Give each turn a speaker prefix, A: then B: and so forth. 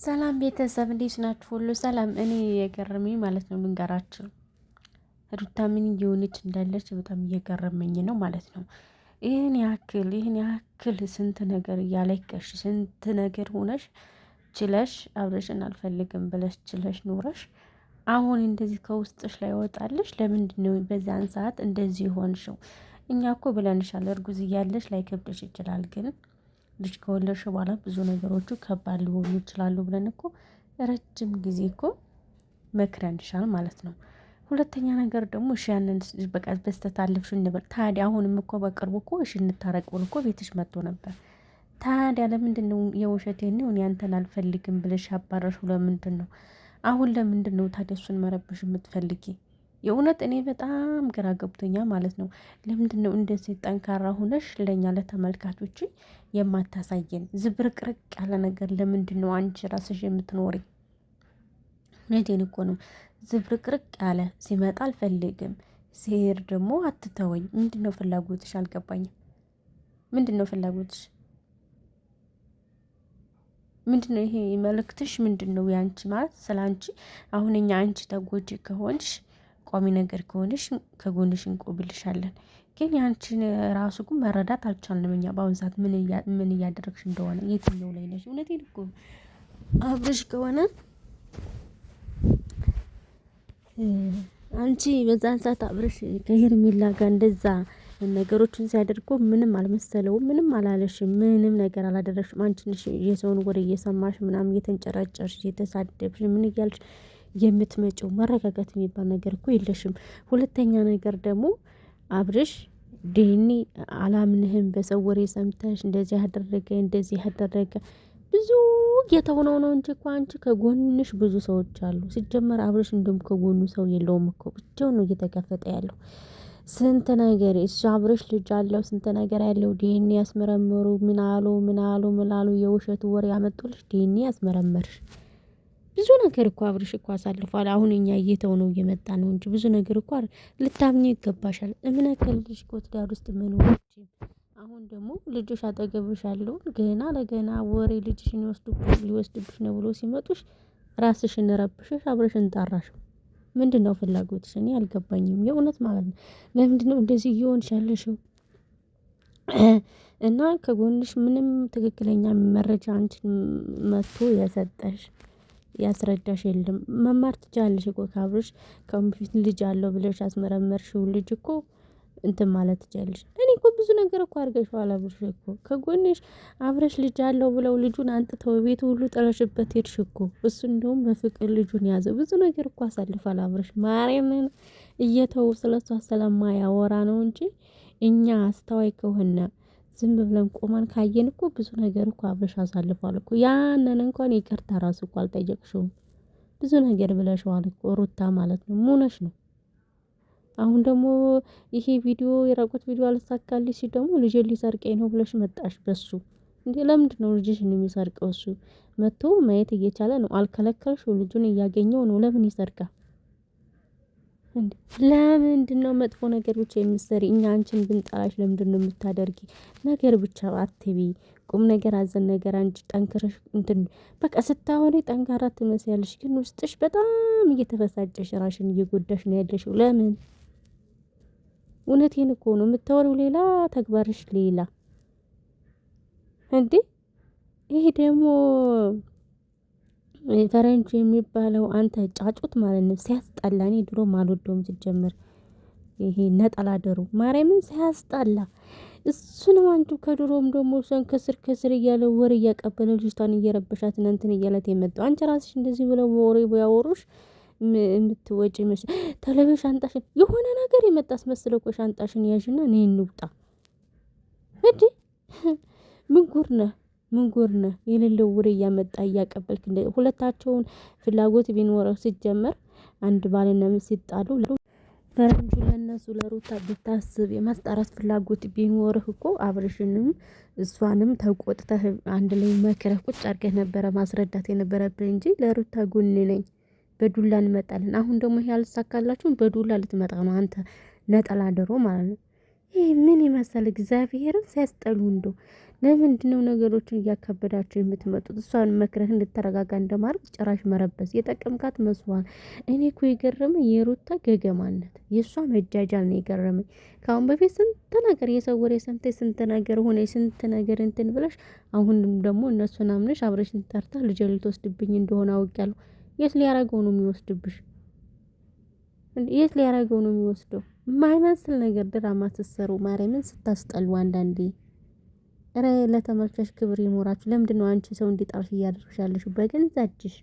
A: ሰላም ቤተሰብ እንዴት ናችሁ? ሁሉ ሰላም። እኔ የገረመኝ ማለት ነው ልንገራችሁ፣ ሩታ ምን እየሆነች እንዳለች በጣም እየገረመኝ ነው ማለት ነው። ይህን ያክል ስንት ነገር እያለቀሽ ስንት ነገር ሆነሽ ችለሽ አብረሽን አልፈልግም ብለሽ ችለሽ ኖረሽ አሁን እንደዚህ ከውስጥሽ ላይ ወጣለሽ። ለምንድን ነው በዛን ሰዓት እንደዚህ ሆንሽው? እኛ እኮ ብለንሻል፣ እርጉዝ እያለሽ ላይ ከብደሽ ይችላል ግን ልጅ ከወለድሽ በኋላ ብዙ ነገሮቹ ከባድ ሊሆኑ ይችላሉ ብለን እኮ ረጅም ጊዜ እኮ መክረንሻል ማለት ነው። ሁለተኛ ነገር ደግሞ እሺ ያንን በቃ በስተታለፍሽ እንበል። ታዲያ አሁንም እኮ በቅርቡ እኮ እሺ እንታረቅ ብሎ እኮ ቤትሽ መጥቶ ነበር። ታዲያ ለምንድን ነው የውሸቴን ነው እኔ አንተን አልፈልግም ብለሽ ያባረርሽው? ለምንድን ነው አሁን ለምንድን ነው ታዲያ እሱን መረበሽ የምትፈልጊ? የእውነት እኔ በጣም ግራ ገብቶኛል ማለት ነው። ለምንድን ነው እንደዚህ ጠንካራ ሆነሽ ለእኛ ለተመልካቾች የማታሳየን? ዝብርቅርቅ ያለ ነገር ለምንድን ነው አንቺ ራስሽ የምትኖሪ? እውነቴን እኮ ነው። ዝብርቅርቅ ያለ ሲመጣ አልፈልግም፣ ሲሄድ ደግሞ አትተወኝ። ምንድን ነው ፍላጎትሽ? አልገባኝም። ምንድን ነው ፍላጎትሽ? ምንድን ነው ይሄ መልእክትሽ? ምንድን ነው ያንቺ ማለት ስለ አንቺ? አሁን እኛ አንቺ ተጎጂ ከሆንሽ ቋሚ ነገር ከሆንሽ ከጎንሽ እንቆብልሻለን። ግን ያንቺን ራሱ ግን መረዳት አልቻልንም እኛ በአሁን ሰዓት ምን እያደረግሽ እንደሆነ የትኛው ላይ ነሽ? እውነቴን እኮ አብረሽ ከሆነ አንቺ በዛን ሰዓት አብረሽ ከሄርሜላ ጋር እንደዛ ነገሮችን ሲያደርጉ ምንም አልመሰለውም፣ ምንም አላለሽም፣ ምንም ነገር አላደረግሽም። አንቺ ነሽ የሰውን ወሬ እየሰማሽ ምናምን እየተንጨራጨርሽ እየተሳደብሽ ምን እያልሽ የምትመጪው? መረጋጋት የሚባል ነገር እኮ የለሽም። ሁለተኛ ነገር ደግሞ አብርሽ ዲኒ አላምንህም፣ በሰው ወሬ ሰምተሽ እንደዚህ ያደረገ ብዙ የተሆነው ነው እንጂ እኮ አንቺ ከጎንሽ ብዙ ሰዎች አሉ። ሲጀመር አብርሽ እንደውም ከጎኑ ሰው የለውም እኮ ብቻውን ነው እየተከፈተ ያለው። ስንት ነገር እሱ አብርሽ ልጅ አለው፣ ስንት ነገር ያለው ዲኒ ያስመረመሩ ምናሉ የውሸቱ ወሬ ያመጡልሽ ዲኒ ያስመረመርሽ ብዙ ነገር እኮ አብርሽ እኮ አሳልፏል። አሁን እኛ እየተው ነው እየመጣ ነው እንጂ ብዙ ነገር እኮ ልታምኚ ይገባሻል። እምነት ልጅ እኮ ትዳር ውስጥ መኖር አሁን ደግሞ ልጅሽ አጠገብሽ ያለው ገና ለገና ወሬ ልጅሽን ሊወስድብሽ ነው ብሎ ሲመጡሽ ራስሽን ረብሽሽ አብረሽን ጣራሽ። ምንድነው ፍላጎትሽ? እኔ አልገባኝም የእውነት ማለት ነው። ለምንድነው እንደዚህ እየሆንሽ ያለሽው? እና ከጎንሽ ምንም ትክክለኛ መረጃ አንቺን መጥቶ የሰጠሽ ያስረዳሽ የለም። መማር ትችላለሽ እኮ ከአብርሽ ከአሁን በፊት ልጅ አለው ብለሽ ያስመረመርሽው ልጅ እኮ እንትን ማለት ትችላለሽ። እኔ እኮ ብዙ ነገር እኮ አድርገሽዋል። አብርሽ እኮ ከጎንሽ አብረሽ ልጅ አለው ብለው ልጁን አንጥተው ቤቱ ሁሉ ጥለሽበት ሄድሽ እኮ። እሱ እንደውም በፍቅር ልጁን ያዘው። ብዙ ነገር እኮ አሳልፏል አብርሽ። ማርያምን እየተው ስለሷ ስለማያወራ ነው እንጂ እኛ አስተዋይ ከሆነ ዝም ብለን ቆመን ካየን እኮ ብዙ ነገር እኮ አብረሽ አሳልፏል እኮ። ያንን እንኳን ይቅርታ ራሱ እኮ አልጠየቅሽውም። ብዙ ነገር ብለሽዋል እኮ ሩታ ማለት ነው። ሙነሽ ነው። አሁን ደግሞ ይሄ ቪዲዮ የራቁት ቪዲዮ አልሳካልሽ ሲል ደግሞ ልጄን ሊሰርቀኝ ነው ብለሽ መጣሽ በሱ። እንዴ ለምንድን ነው ልጅሽን የሚሰርቀው? እሱ መጥቶ ማየት እየቻለ ነው። አልከለከልሽው፣ ልጁን እያገኘው ነው። ለምን ይሰርቃል? ለምንድን ነው መጥፎ ነገር ብቻ የምትሰሪ? እኛ አንቺን ብንጠላሽ ለምንድን ነው የምታደርጊ? ነገር ብቻ አትቢ። ቁም ነገር አዘን ነገር አንቺ ጠንክረሽ እንትን በቃ ስታወሪ ጠንካራ ትመስያለሽ፣ ግን ውስጥሽ በጣም እየተበሳጨሽ ራሽን እየጎዳሽ ነው ያለሽው። ለምን? እውነቴን እኮ ነው። የምታወሪው ሌላ ተግባርሽ ሌላ። እንዴ ይሄ ደግሞ ፈረንጅ የሚባለው አንተ ጫጩት ማለት ነው። ሲያስጠላ። እኔ ድሮም አልወደውም ሲጀመር ይሄ ነጠላ ደሩ ማርያምን ሲያስጠላ። እሱ ነው አንዱ ከድሮም ደግሞ እሷን ከስር እያለ ወሬ እያቀበለ ልጅቷን እየረበሻት እንትን እያለት የመጣው አንቺ ራስሽ እንደዚህ ብለው ወሬ ቢያወሩሽ የምትወጪ መስል ተለበሽ ሻንጣሽን የሆነ ነገር የመጣ አስመስለው እኮ ሻንጣሽን ያዥና ነይ እንውጣ። እንዴ ምን ጉር ነህ? የሌለው ወሬ እያመጣ እያቀበልክ ሁለታቸውን ፍላጎት ቢኖረው ሲጀመር አንድ ባልና ሚስት ሲጣሉ ፈረንጁ ለነሱ ለሩታ ብታስብ የማስጣራት ፍላጎት ቢኖርህ እኮ አብርሽንም እሷንም ተቆጥተህ አንድ ላይ መከረህ ቁጭ አድርገህ ነበረ ማስረዳት የነበረብህ እንጂ ለሩታ ጎን ነኝ በዱላ እንመጣለን። አሁን ደግሞ ይሄ አልሳካላችሁም፣ በዱላ ልትመጣ ነው አንተ ነጠላ ደሮ ማለት ነው። ይህ ምን ይመስል እግዚአብሔርን ሲያስጠሉ እንደው ለምንድነው ነገሮችን እያካበዳችሁ የምትመጡት? እሷን መክረህ እንድትረጋጋ እንደማድረግ ጭራሽ መረበስ የጠቀምካት መስዋል። እኔ እኮ የገረመኝ የሩታ ገገማነት የእሷ መጃጃል ነው የገረመኝ። ከአሁን በፊት ስንት ነገር የሰው ወሬ ሰምተሽ ስንት ነገር ሆነ ስንት ነገር እንትን ብለሽ አሁንም ደግሞ እነሱን አምነሽ አብረሽን ጠርታ ልጅ ልትወስድብኝ እንደሆነ አውቄያለሁ። የት ሊያረገው ነው የሚወስድብሽ? የት ሊያረገው ነው የሚወስደው? የማይመስል ነገር ድራማ ስትሰሩ ማርያምን ስታስጠሉ አንዳንዴ። ረ ለተመልካች ክብር ይኖራችሁ። ለምንድን ነው አንቺ ሰው እንዲጠርሽ እያደረግሽ ያለሽው በገንዛ እጅሽ?